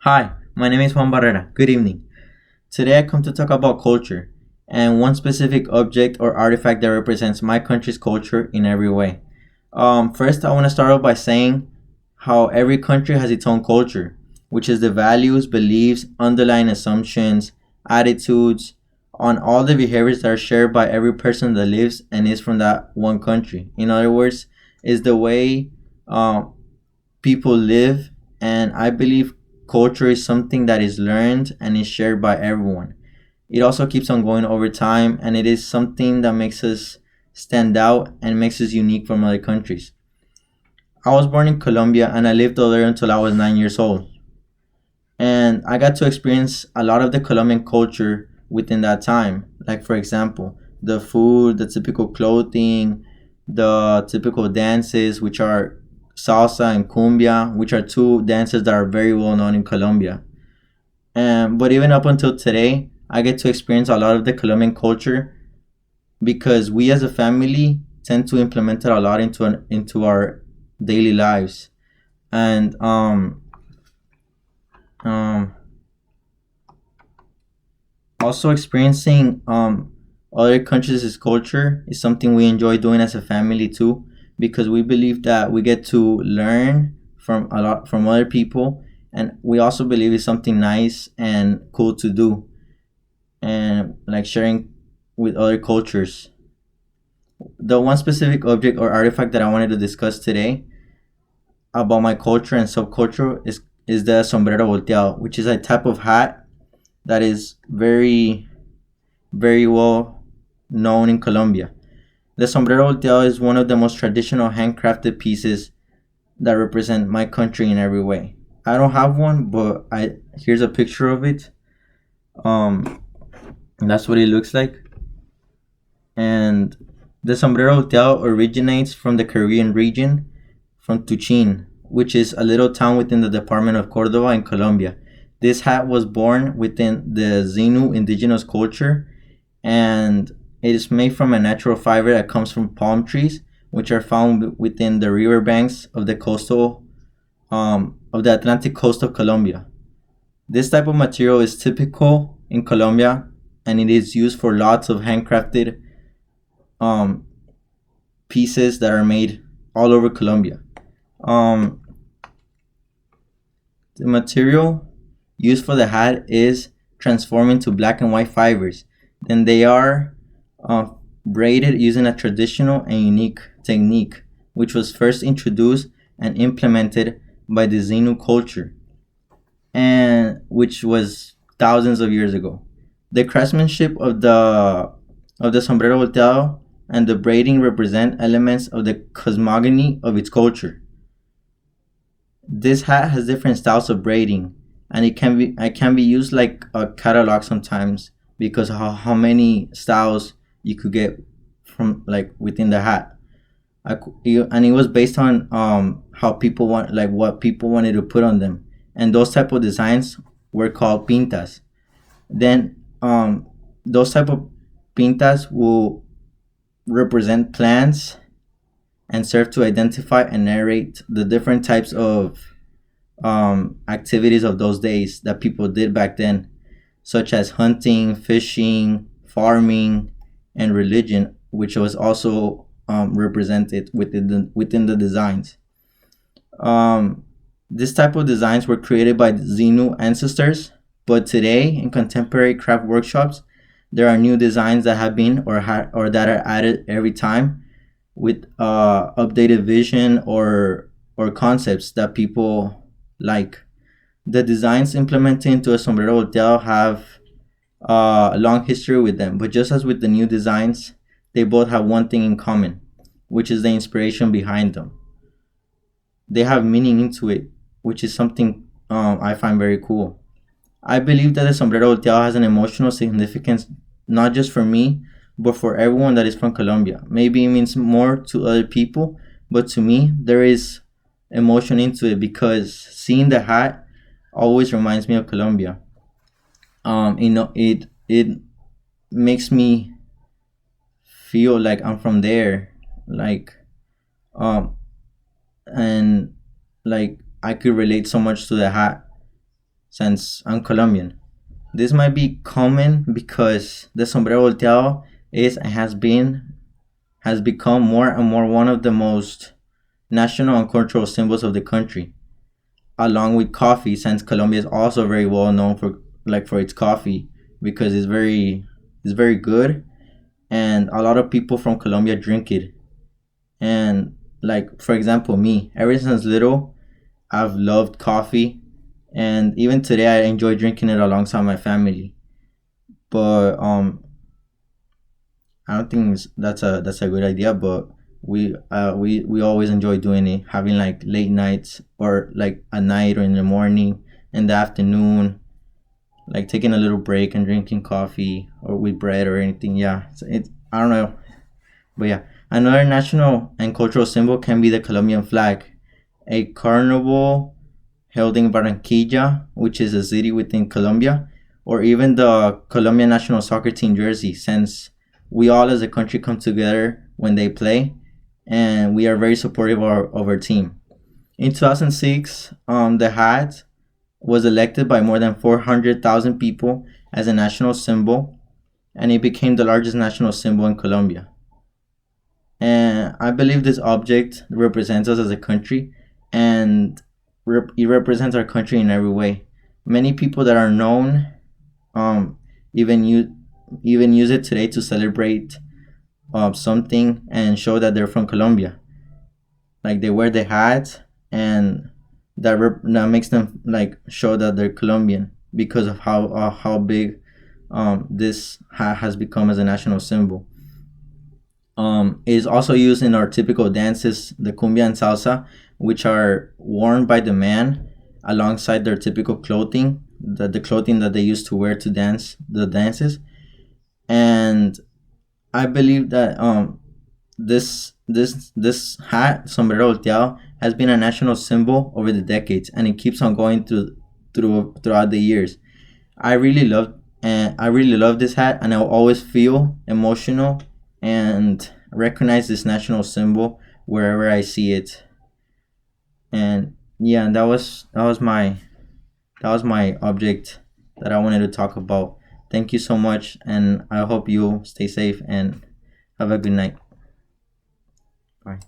Hi, my name is Juan Barrera. Good evening. Today I come to talk about culture and one specific object or artifact that represents my country's culture in every way. First, I want to start off by saying how every country has its own culture, which is the values, beliefs, underlying assumptions, attitudes, on all the behaviors that are shared by every person that lives and is from that one country. In other words, is the way um, people live, and I believe culture is something that is learned and is shared by everyone. It also keeps on going over time, and it is something that makes us stand out and makes us unique from other countries. I was born in Colombia and I lived over there until I was 9 years old. And I got to experience a lot of the Colombian culture within that time. Like, for example, the food, the typical clothing, the typical dances, which are salsa and cumbia, which are two dances that are very well known in Colombia. But even up until today, I get to experience a lot of the Colombian culture because we as a family tend to implement it a lot into our daily lives. And um, also experiencing other countries' culture is something we enjoy doing as a family too, because we believe that we get to learn from a lot from other people, and we also believe it's something nice and cool to do, and like sharing with other cultures. The one specific object or artifact that I wanted to discuss today about my culture and subculture is the sombrero volteado, which is a type of hat that is very well known in Colombia. The sombrero volteado is one of the most traditional handcrafted pieces that represent my country in every way. I don't have one, but I here's a picture of it. And that's what it looks like. And the sombrero volteado originates from the Caribbean region, from Tuchin, which is a little town within the department of Cordoba in Colombia. This hat was born within the Zinu indigenous culture, and it is made from a natural fiber that comes from palm trees, which are found within the river banks of the coastal of the Atlantic coast of Colombia. This type of material is typical in Colombia, and it is used for lots of handcrafted um, pieces that are made all over Colombia. Um, the material used for the hat is transformed into black and white fibers. Then they are uh, braided using a traditional and unique technique, which was first introduced and implemented by the Zenu culture, and which was thousands of years ago. The craftsmanship of the sombrero volteado and the braiding represent elements of the cosmogony of its culture. This hat has different styles of braiding, and it can be used like a catalog sometimes because how many styles you could get from like within the hat. And it was based on how people want, like what people wanted to put on them, and those type of designs were called pintas. Then those type of pintas will represent plants and serve to identify and narrate the different types of activities of those days that people did back then, such as hunting, fishing, farming, and religion, which was also represented within the designs. Um, this type of designs were created by the Xenu ancestors, but today in contemporary craft workshops, there are new designs that have been or that are added every time with updated vision or concepts that people like. The designs implemented into a sombrero volteado have a long history with them, but just as with the new designs, they both have one thing in common, which is the inspiration behind them. They have meaning into it, which is something I find very cool. I believe that the sombrero volteado has an emotional significance not just for me, but for everyone that is from Colombia. Maybe it means more to other people, but to me, there is emotion into it because seeing the hat always reminds me of Colombia. It makes me feel like I'm from there, like um, and like I could relate so much to the hat. since I'm Colombian. This might be common because the sombrero volteado is and has become more and more one of the most national and cultural symbols of the country, along with coffee, since Colombia is also very well known for its coffee because it's very good, and a lot of people from Colombia drink it. And like for example, me, ever since little, I've loved coffee, and even today I enjoy drinking it alongside my family. But I don't think that's a good idea. But we always enjoy doing it, having like late nights or like at night or in the morning, in the afternoon, like taking a little break and drinking coffee or with bread or anything. Yeah, it's I don't know, but yeah, another national and cultural symbol can be the Colombian flag, a carnival held in Barranquilla, which is a city within Colombia, or even the Colombian national soccer team jersey, since we all as a country come together when they play, and we are very supportive of our team. In 2006, the hat was elected by more than 400,000 people as a national symbol, and it became the largest national symbol in Colombia. And I believe this object represents us as a country, and it represents our country in every way. Many people that are known um, even use even use it today to celebrate something and show that they're from Colombia. Like they wear the hat, and that makes them like show that they're Colombian because of how big this hat has become as a national symbol. It is also used in our typical dances, the cumbia and salsa, which are worn by the man alongside their typical clothing, the clothing that they used to wear to dance the dances. And I believe that this hat, sombrero volteado, has been a national symbol over the decades, and it keeps on going throughout the years. I really love this hat, and I'll always feel emotional and recognize this national symbol wherever I see it. And yeah, and that was my object that I wanted to talk about. Thank you so much, and I hope you stay safe and have a good night. Bye.